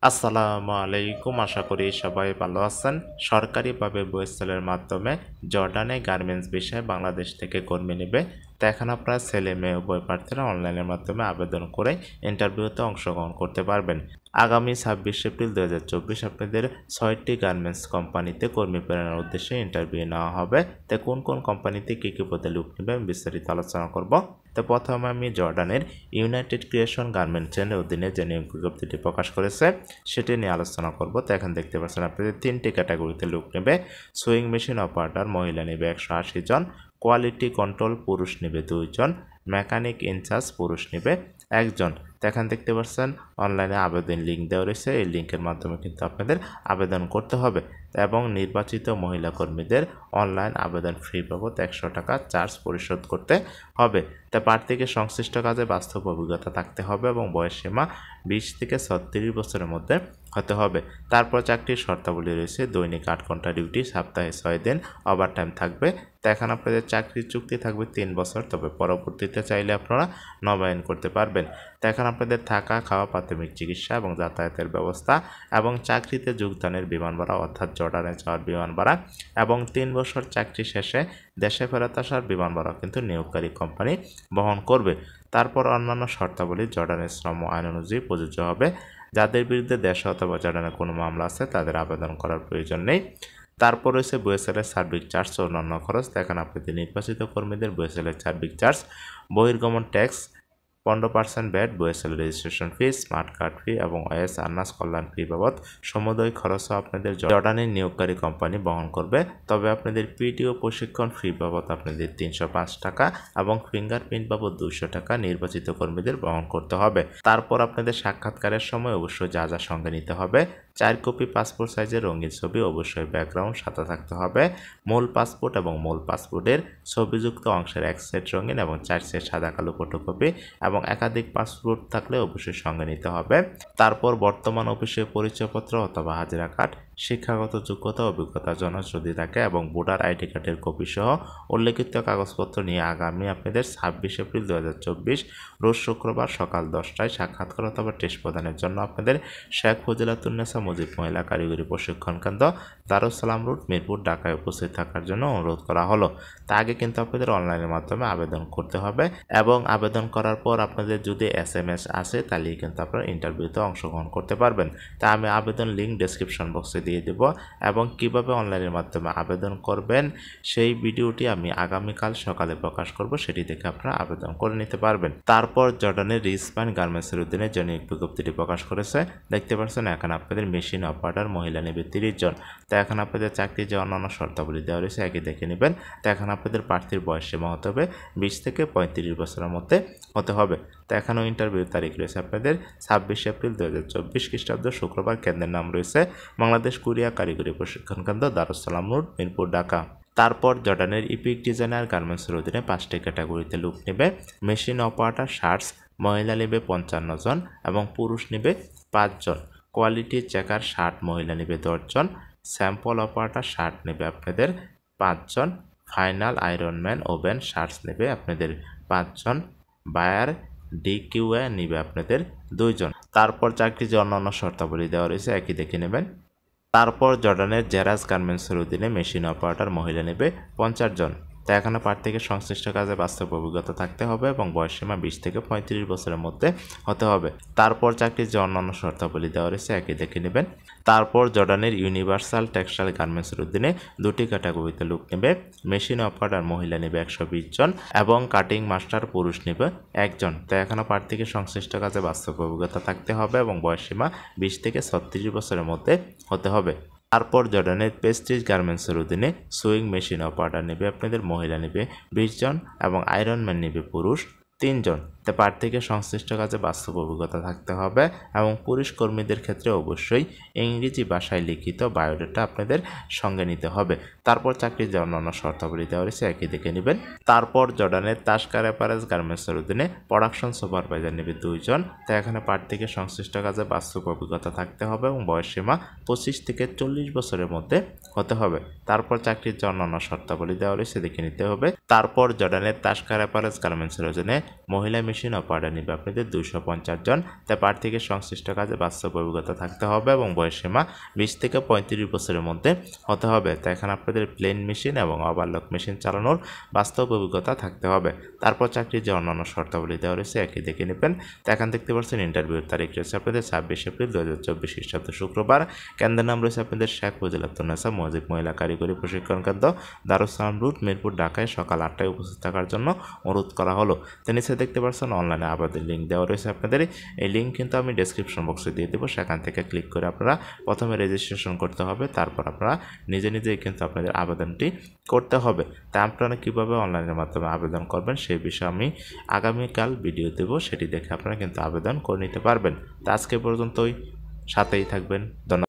আসসালামু আলাইকুম। আশা করি সবাই ভালো আছেন। সরকারিভাবে বয়েসেলের মাধ্যমে জর্ডানে গার্মেন্টস বিষয়ে বাংলাদেশ থেকে কর্মী নেবে। তো এখন আপনারা ছেলে মেয়ে উভয় প্রার্থীরা অনলাইনের মাধ্যমে আবেদন করে ইন্টারভিউতে অংশগ্রহণ করতে পারবেন। আগামী 26 এপ্রিল 2024 আপনাদের 6টি গার্মেন্টস কোম্পানিতে কর্মী প্রেরণের উদ্দেশ্যে ইন্টারভিউ নেওয়া হবে। তো কোন কোন কোম্পানিতে কী কী পদে লোক নেবে আমি বিস্তারিত আলোচনা করব। তো প্রথমে আমি জর্ডানের ইউনাইটেড ক্রিয়েশন গার্মেন্টসের অধীনে যে নিয়োগ বিজ্ঞপ্তিটি প্রকাশ করেছে সেটি নিয়ে আলোচনা করব। তো এখন দেখতে পাচ্ছেন আপনাদের 3টি ক্যাটাগরিতে লোক নেবে। সুইং মেশিন অপারেটর মহিলা নেবে 180 জন, কোয়ালিটি কন্ট্রোল পুরুষ নেবে 2 জন, মেকানিক ইনচার্জ পুরুষ নেবে 1 জন। তো এখন দেখতে পাচ্ছেন অনলাইনে আবেদন লিঙ্ক দেওয়া রয়েছে। এই লিঙ্কের মাধ্যমে কিন্তু আপনাদের আবেদন করতে হবে এবং নির্বাচিত মহিলা কর্মীদের অনলাইন আবেদন ফি বাবদ 100 টাকা চার্জ পরিশোধ করতে হবে। তা প্রার্থীকে সংশ্লিষ্ট কাজে বাস্তব অভিজ্ঞতা থাকতে হবে এবং বয়সসীমা 20 থেকে 36 বছরের মধ্যে হতে হবে। তারপর চাকরির শর্তাবলী রয়েছে দৈনিক 8 ঘন্টা ডিউটি, সপ্তাহে 6 দিন ওভারটাইম থাকবে। তো এখন আপনাদের চাকরির চুক্তি থাকবে 3 বছর, তবে পরবর্তীতে চাইলে আপনারা নবায়ন করতে পারবেন। তো এখন আপনাদের থাকা, খাওয়া, প্রাথমিক চিকিৎসা এবং যাতায়াতের ব্যবস্থা এবং চাকরিতে যোগদানের বিমান ভাড়া অর্থাৎ জর্ডানে যাওয়ার বিমান ভাড়া এবং 3 বছর চাকরি শেষে দেশে ফেরত আসার বিমান ভাড়া কিন্তু নিয়োগকারী কোম্পানি বহন করবে। তারপর অন্যান্য শর্তাবলী জর্ডানের শ্রম আইন অনুযায়ী প্রযোজ্য হবে। যাদের বিরুদ্ধে দেশে অথবা জর্ডানে কোনো মামলা আছে তাদের আবেদন করার প্রয়োজন নেই। তারপর রয়েছে বুয়েসেলের সার্বিক চার্জ ও অন্যান্য খরচ। দেখেন আপনাদের নির্বাচিত কর্মীদের বুয়েসেলের সার্বিক চার্জ, বহির্গমন tax 15% VAT, BOESL registration fee, smart card fee এবং ওএস আর্নাস কল্যাণ ফি বাবদ সমুদয় খরচও আপনাদের জর্ডানের নিয়োগকারী কোম্পানি বহন করবে। তবে আপনাদের পিটিও প্রশিক্ষণ ফি বাবদ আপনাদের 305 টাকা এবং ফিঙ্গারপ্রিন্ট বাবদ 200 টাকা নির্বাচিত কর্মীদের বহন করতে হবে। তারপর আপনাদের সাক্ষাৎকারের সময় অবশ্যই যা যা সঙ্গে নিতে হবে: 4 কপি পাসপোর্ট সাইজের রঙিন ছবি, অবশ্যই ব্যাকগ্রাউন্ড সাথে থাকতে হবে, মূল পাসপোর্ট এবং মূল পাসপোর্টের ছবিযুক্ত অংশের 1 সেট রঙিন এবং 4 সেট সাদা কালো ফটোকপি এবং একাধিক পাসপোর্ট থাকলে অবশ্যই সঙ্গে নিতে হবে। তারপর বর্তমান অফিসের পরিচয়পত্র অথবা হাজিরা কার্ড, শিক্ষাগত যোগ্যতা অভিজ্ঞতার জন্য যদি থাকে এবং ভোটার আইডি কার্ডের কপি সহ উল্লেখিত কাগজপত্র নিয়ে আগামী আপনাদের 26 এপ্রিল 2024 রোজ শুক্রবার সকাল 10টায় সাক্ষাৎকার অথবা টেস্ট প্রদানের জন্য আপনাদের শেখ ফজিলাতুন্নেসা মুজিব মহিলা কারিগরি প্রশিক্ষণ কেন্দ্র, দারুস সালাম রোড, মিরপুর, ঢাকায় উপস্থিত থাকার জন্য অনুরোধ করা হলো। তা আগে কিন্তু আপনাদের অনলাইনের মাধ্যমে আবেদন করতে হবে এবং আবেদন করার পর আপনাদের যদি SMS আসে তাহলে কিন্তু আপনারা ইন্টারভিউতে অংশগ্রহণ করতে পারবেন। তা আমি আবেদন লিঙ্ক ডেসক্রিপশন বক্সে দিয়ে দেব এবং কিভাবে অনলাইনের মাধ্যমে আবেদন করবেন সেই ভিডিওটি আমি আগামীকাল সকালে প্রকাশ করব, সেটি দেখে আপনারা আবেদন করে নিতে পারবেন। তারপর জর্ডানের রিসপাইন গার্মেন্টসের অধীনে যে নিয়োগ বিজ্ঞপ্তিটি প্রকাশ করেছে দেখতে পাচ্ছেন। এখন আপনাদের মেশিন অপারেটর মহিলা নেবে 30 জন। তো এখন আপনাদের চাকরির যে অন্যান্য শর্তাবলী দেওয়া রয়েছে একই দেখে নেবেন। তো এখন আপনাদের প্রার্থীর বয়সসীমা হতে হবে 20 থেকে 35 বছরের মধ্যে হতে হবে। তো এখনও ইন্টারভিউ তারিখ রয়েছে আপনাদের 26 এপ্রিল 2024 খ্রিস্টাব্দ শুক্রবার। কেন্দ্রের নাম রয়েছে বাংলাদেশ কোরিয়া কারিগরি প্রশিক্ষণ কেন্দ্র, দারুস সালাম রোড, মিরপুর, ঢাকা। তারপর জর্ডানের ইপিক ডিজাইনার গার্মেন্টসের অধীনে 5টি ক্যাটাগরিতে লোক নেবে। মেশিন অপারেটর শার্টস মহিলা নেবে 55 জন এবং পুরুষ নেবে 5 জন। কোয়ালিটি চেকার শার্ট মহিলা নেবে 10 জন। স্যাম্পল অপারেটর শার্ট নেবে আপনাদের 5 জন। ফাইনাল আয়রনম্যান ওভেন শার্টস নেবে আপনাদের 5 জন। বায়ার ডিকিউএ নেবে আপনাদের 2 জন। তারপর চাকরি যে অন্যান্য শর্তাবলী দেওয়া রয়েছে একই দেখে নেবেন। তারপর জর্ডানের জেরাস গার্মেন্টসের অধীনে মেশিন অপারেটর মহিলা নেবে 50 জন। তো এখানে প্রার্থীকে সংশ্লিষ্ট কাজে বাস্তব অভিজ্ঞতা থাকতে হবে এবং বয়সসীমা 20 থেকে 35 বছরের মধ্যে হতে হবে। তারপর চাকরির যে অন্যান্য শর্তাবলী দেওয়া রয়েছে একই দেখে নেবেন। তারপর জর্ডানের ইউনিভার্সাল টেক্সটাইল গার্মেন্টসের অধীনে 2টি ক্যাটাগরিতে লোক নেবে। মেশিন অপারেটর মহিলা নেবে 120 জন এবং কাটিং মাস্টার পুরুষ নেবে 1 জন। তো এখানে প্রার্থীকে সংশ্লিষ্ট কাজে বাস্তব অভিজ্ঞতা থাকতে হবে এবং বয়সসীমা 20 থেকে 36 বছরের মধ্যে হতে হবে। তারপর জর্ডানের প্রেস্টিজ গার্মেন্টসের অধীনে সুইং মেশিন অপারেটর নেবে আপনাদের মহিলা নেবে 20 জন এবং আয়রনম্যান নেবে পুরুষ 3 জন। তো প্রার্থীকে সংশ্লিষ্ট কাজে বাস্তব অভিজ্ঞতা থাকতে হবে এবং পুরুষ কর্মীদের ক্ষেত্রে অবশ্যই ইংরেজি ভাষায় লিখিত বায়োডাটা আপনাদের সঙ্গে নিতে হবে। তারপর চাকরির যে অন্যান্য শর্তাবলী দেওয়া রয়েছে একই দেখে নেবেন। তারপর জর্ডানের তাস্কার অ্যাপারেলস গার্মেন্টসের অধীনে প্রোডাকশন সুপারভাইজার নেবে 2 জন। তো এখানে প্রার্থীকে সংশ্লিষ্ট কাজে বাস্তব অভিজ্ঞতা থাকতে হবে এবং বয়সসীমা 25 থেকে 40 বছরের মধ্যে হতে হবে। তারপর চাকরির যে অন্যান্য শর্তাবলী দেওয়া রয়েছে দেখে নিতে হবে। তারপর জর্ডানের তাস্কার অ্যাপারেলস গার্মেন্টসের অধীনে মহিলা মেশিন অপারেটর নিবে আপনাদের 250 জন। তাই প্রার্থীকে সংশ্লিষ্ট কাজে বাস্তব অভিজ্ঞতা থাকতে হবে এবং বয়সসীমা 20 থেকে 35 বছরের মধ্যে হতে হবে। তো এখানে আপনাদের প্লেন মেশিন এবং ওভারলক মেশিন চালানোর বাস্তব অভিজ্ঞতা থাকতে হবে। তারপর চাকরির যে অন্যান্য শর্তাবলী দেওয়া রয়েছে একই দেখে নেবেন। তো এখানে দেখতে পাচ্ছেন ইন্টারভিউর তারিখ রয়েছে আপনাদের 26 এপ্রিল 2024 খ্রিস্টাব্দ শুক্রবার। কেন্দ্রের নাম রয়েছে আপনাদের শেখ ফজিলাতুন্নেসা মজিদ মহিলা কারিগরি প্রশিক্ষণ কেন্দ্র, দারুসালাম রুট, মিরপুর, ঢাকায় সকাল 8টায় উপস্থিত থাকার জন্য অনুরোধ করা হলো। তো নিচে দেখতে পাচ্ছেন অনলাইনে আবেদন লিঙ্ক দেওয়া রয়েছে আপনাদের। এই লিঙ্ক কিন্তু আমি ডেসক্রিপশন বক্সে দিয়ে দেবো, সেখান থেকে ক্লিক করে আপনারা প্রথমে রেজিস্ট্রেশন করতে হবে, তারপর আপনারা নিজে নিজেই কিন্তু আপনাদের আবেদনটি করতে হবে। তা আপনারা কীভাবে অনলাইনের মাধ্যমে আবেদন করবেন সেই বিষয়ে আমি আগামীকাল ভিডিও দেব, সেটি দেখে আপনারা কিন্তু আবেদন করে নিতে পারবেন। তো আজকে পর্যন্তই, সাথেই থাকবেন। ধন্যবাদ।